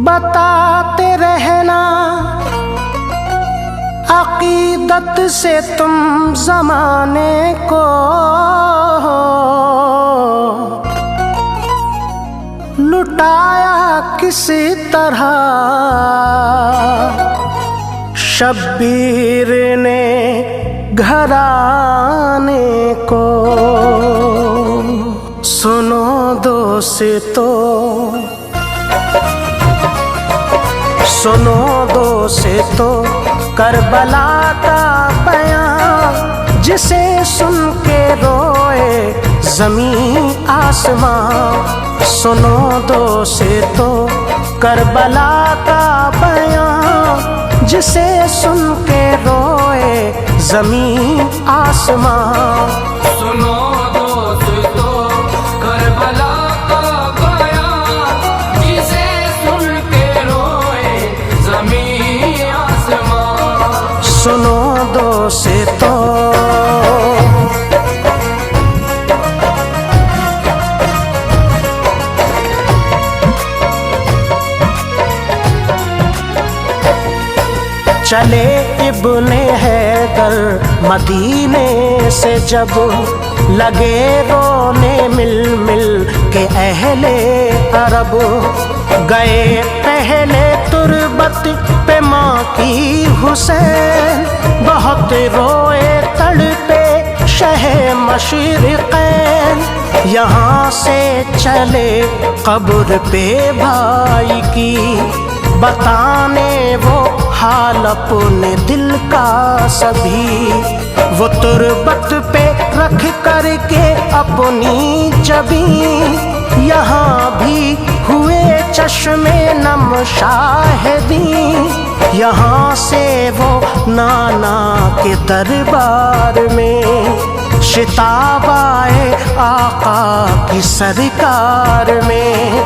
بتاتے رہنا عقیدت سے تم زمانے کو، لٹایا کسی طرح شبیر نے گھرانے کو۔ سنو دوستو، سنو دوستو کربلا کا بیان، جسے سن کے روئے زمین آسمان۔ سنو دوستو کربلا کا بیان، جسے سن کے روئے زمین آسمان۔ سنو دوستو کربلا کا بیان، جسے سن کے روئے زمین آسمان۔ سنو دوستو، چلے ابن حیدر مدینے سے جب، لگے رونے مل مل کے اہل عرب۔ گئے پہلے تربت پہ ماں کی حسین، بہت روئے تڑپے شہ مشرقین۔ یہاں سے چلے قبر پہ بھائی کی، بتانے وہ حال اپنے دل کا سبھی۔ وہ تربت پہ رکھ کر کے اپنی جبیں، یہاں بھی ہوئے چشم نم شاہدیں۔ یہاں سے وہ نانا کے دربار میں، شتاب آئے آقا کی سرکار میں۔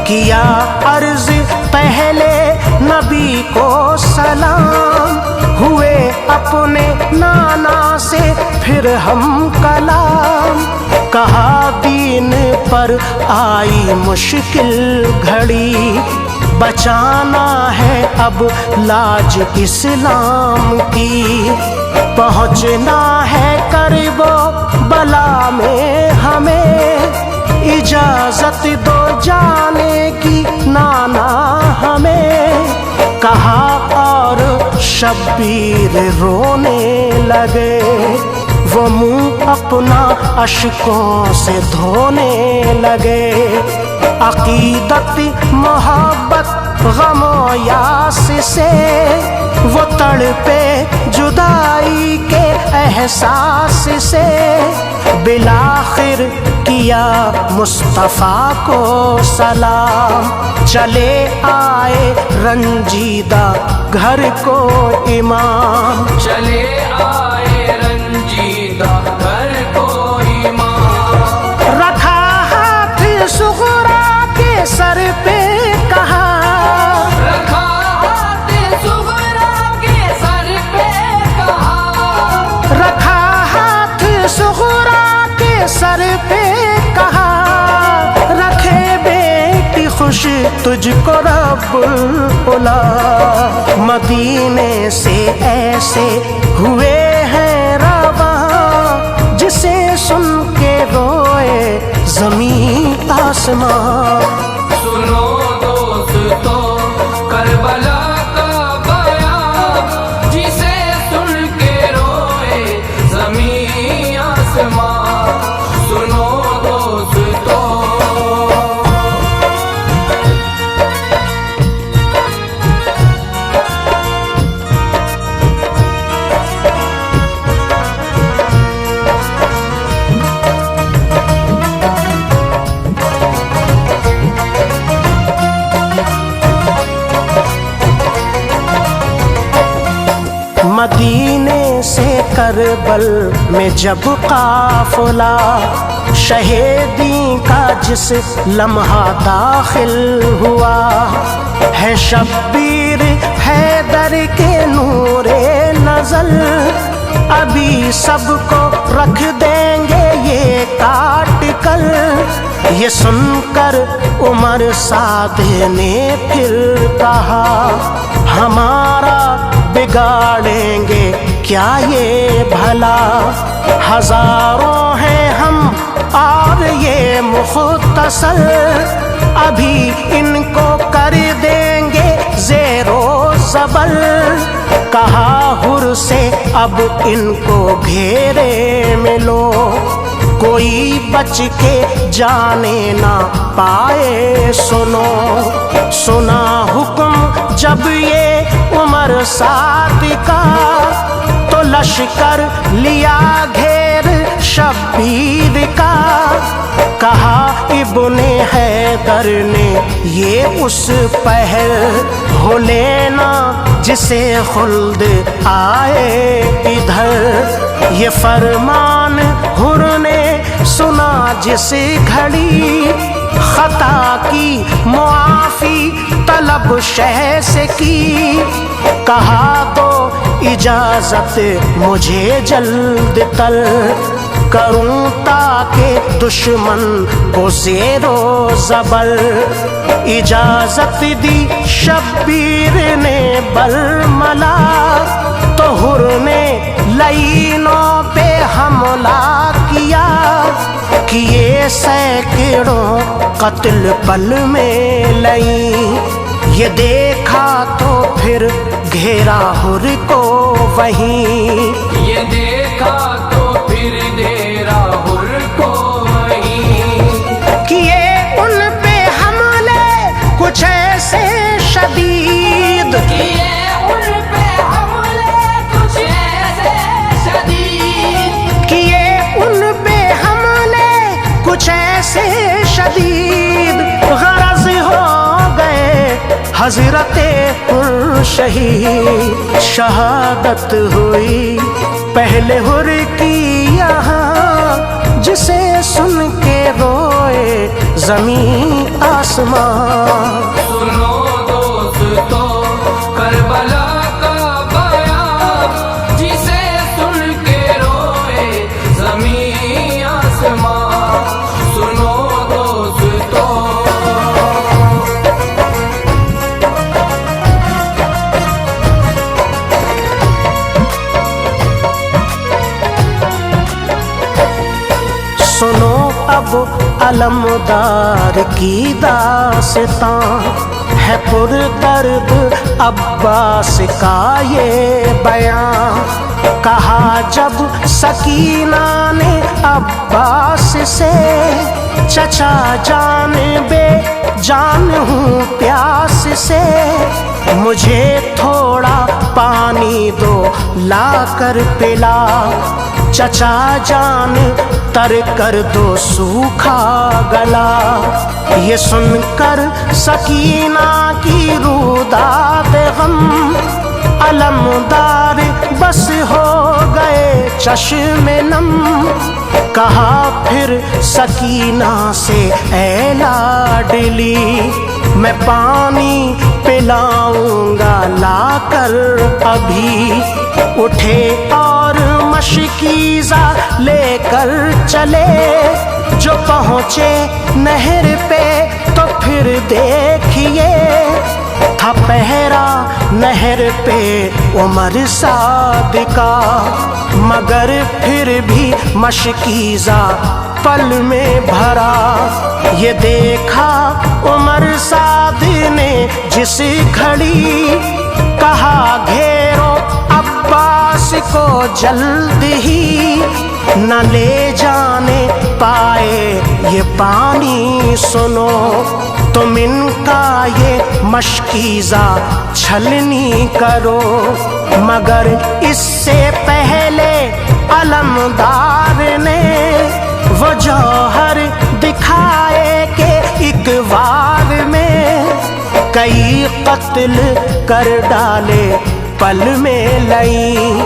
کیا عرض پہلے نبی کو سلام، ہوئے اپنے نانا سے پھر ہم کلام۔ کہا دین پر آئی مشکل گھڑی، بچانا ہے اب لاج اسلام کی۔ پہنچنا ہے کرب و بلا میں ہمیں، اجازت دو جانے کی نانا ہمیں۔ کہا اور شبیر رونے لگے، وہ منہ اپنا اشکوں سے دھونے لگے۔ عقیدت محبت غم و یاس سے وہ تڑپے جدائی کے احساس سے۔ بالآخر کیا مصطفیٰ کو سلام، چلے آئے رنجیدہ گھر کو امام۔ چلے آئے رنجیدہ گھر کو امام۔ رکھا ہاتھ صغرا کے سر پہ، کہا رکھا ہاتھ صغرا کے سر پہ، کہا رکھا ہاتھ صغرا کے سر پہ، کہا رکھے بیٹی خوش تجھ کو رب العلا۔ مدینے سے ایسے ہوئے ہیں رواں، جسے سن کے روئے زمین آسمان۔ سنو دوستو کربلا کا بیان، جسے سن کے روئے زمین آسمان۔ سنو دوستو، کربل میں جب قافلہ شہیدی کا جس لمحہ داخل ہوا ہے، شبیر حیدر کے نور نزل ابھی سب کو رکھ دیں گے یہ کاٹ کر۔ یہ سن کر عمر سعد نے پھر کہا ہمارا بگاڑیں گے کیا یہ بھلا، ہزاروں ہیں ہم اور یہ مختصر، ابھی ان کو کر دیں گے زیر و زبر۔ کہا حر سے اب ان کو گھیرے میں لو، کوئی بچ کے جانے نہ پائے سنو۔ سنا حکم جب یہ عمر سعد کا، تو لشکر لیا گھیر شبیر کا۔ کہا ابن حیدر نے یہ اس پہر ہو لینا جسے خلد آئے ادھر۔ یہ فرمان حر نے سنا جس گھڑی، خطا کی معافی طلب شہ سے کی۔ کہا دو اجازت مجھے جلد تر کروں تاکہ دشمن کو زیر و زبر۔ اجازت دی شبیر نے برملا، تو حر نے لعینوں پہ حملہ کیا۔ کیے سینکڑوں قتل پل میں لئیں، یہ دیکھا تو پھر گھیرا حر کو وہیں، یہ دیکھا تو پھر گھیرا حر کو وہیں۔ کیے ان پہ حملے کچھ ایسے شدید، کیے ان پہ حملے کچھ ایسے شدید، کیے ان پہ حملے کچھ ایسے شدید، غرض ہو گئے حضرت حر شہید۔ شہادت ہوئی پہلے حر کی یہاں، جسے سن کے روئے زمین آسمان۔ سنو دوستو کربلا کا بیان، جسے سن کے روئے زمین آسمان۔ سنو دوستو سنو اب علمدار کی داستان، ہے پر درد عباس کا یہ بیان۔ کہا جب سکینہ نے عباس سے، چچا جان بے جان ہوں پیاس سے، مجھے تھوڑا پانی دو لا کر پلا، چچا جان تر کر دو سوکھا گلا۔ یہ سن کر سکینہ کی روداد غم، علمدار بس ہو گئے چشم نم۔ کہا پھر سکینہ سے اے لاڈلی، میں پانی پلاؤں گا لا کر ابھی۔ اٹھے اور مشکیزہ لے کر چلے، جو پہنچے نہر پہ تو پھر دیکھیے، تھا پہرا نہر پہ عمر سعد کا، مگر پھر بھی مشکیزہ پل میں بھرا۔ یہ دیکھا عمر سعد نے جس گھڑی، کہا گھیرو عباس کو جلد ہی، نہ لے جانے پائے یہ پانی۔ سنو تم ان کا یہ مشکیزہ چھلنی کرو، مگر اس سے پہلے علمدار نے وہ جوہر دکھائے کہ ایک وار میں کئی قتل کر ڈالے پل میں لئیں،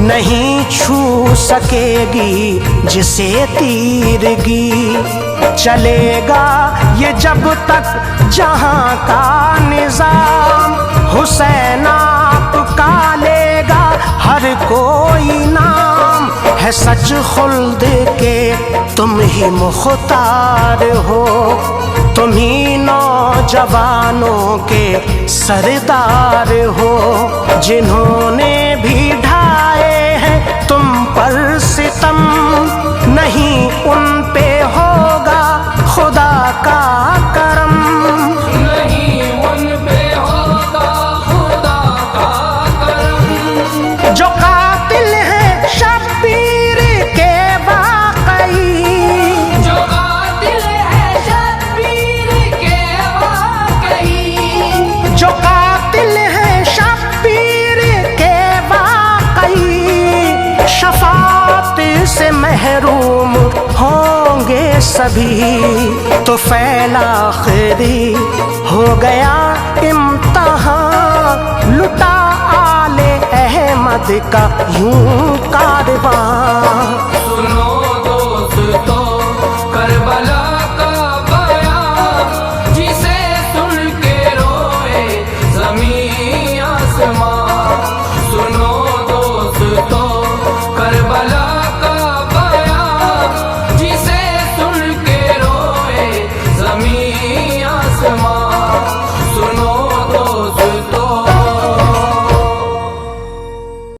نہیں چھو سکے گی جسے تیرگی، چلے گا یہ جب تک جہاں کا نظام، حسین آپ کا لے گا ہر کوئی نام، ہے سچ خلد کے تم ہی مختار ہو، تم ہی نوجوانوں کے سردار ہو، جنہوں نے بھی ڈھائے ہیں تم پر ستم، نہیں ان پہ ہوگا خدا کا کرم، نہیں ان پہ ہوگا خدا کا کرم، جو قاتل ہیں شبیر کے واقعی، جو قاتل ہے شبیر کے واقعی، جو قاتل ہیں شبیر کے واقعی، شفاعت سے محروم ہوں گے سبھی، تو فعل آخری ہو گیا امتحان، لٹا آل احمد کا یوں کاروان۔